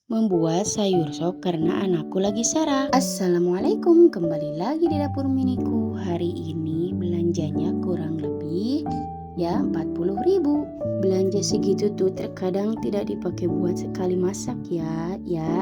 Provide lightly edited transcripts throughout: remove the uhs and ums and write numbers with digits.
Membuat sayur sop karena anakku lagi sarah. Assalamualaikum, kembali lagi di dapur miniku. Hari ini belanjanya kurang lebih 40.000. Belanja segitu tuh terkadang tidak dipakai buat sekali masak ya.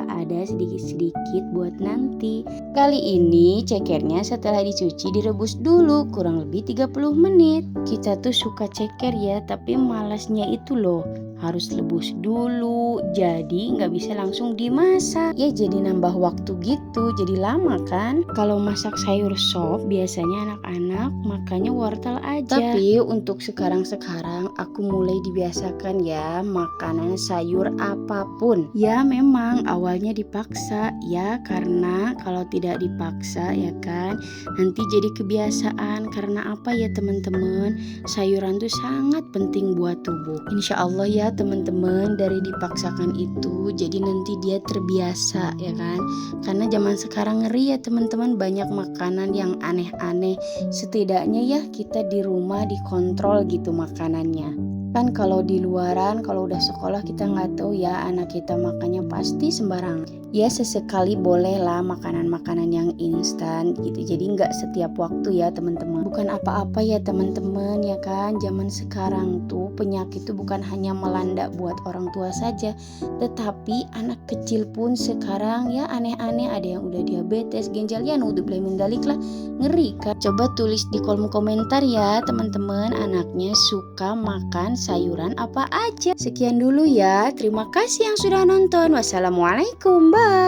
Ada sedikit-sedikit buat nanti. Kali ini cekernya setelah dicuci direbus dulu kurang lebih 30 menit. Kita tuh suka ceker ya, tapi malasnya itu loh, harus rebus dulu, jadi nggak bisa langsung dimasak. Ya jadi nambah waktu gitu, jadi lama kan. Kalau masak sayur sop biasanya anak-anak makannya wortel aja. Tapi untuk sekarang aku mulai dibiasakan ya makanan sayur apapun. Ya memang awalnya dipaksa ya, karena kalau tidak dipaksa ya kan nanti jadi kebiasaan. Karena apa ya teman-teman, sayuran tuh sangat penting buat tubuh. Insya Allah ya teman-teman, dari dipaksakan itu jadi nanti dia terbiasa ya kan. Karena zaman sekarang ngeri ya teman-teman, banyak makanan yang aneh-aneh. Setidaknya ya kita di rumah dikontrol gitu makanannya. Kan kalau di luaran, kalau udah sekolah kita nggak tahu ya anak kita makannya pasti sembarang. Ya sesekali bolehlah makanan-makanan yang instan gitu. Jadi nggak setiap waktu ya teman-teman. Bukan apa-apa ya teman-teman ya kan. Zaman sekarang tuh penyakit tuh bukan hanya melanda buat orang tua saja, tetapi anak kecil pun sekarang ya aneh-aneh. Ada yang udah diabetes, ginjal ya naudzubillah min dzalik lah. Ngeri kan. Coba tulis di kolom komentar ya teman-teman, anaknya suka makan sayuran apa aja. Sekian dulu ya. Terima kasih yang sudah nonton. Wassalamualaikum. Bye.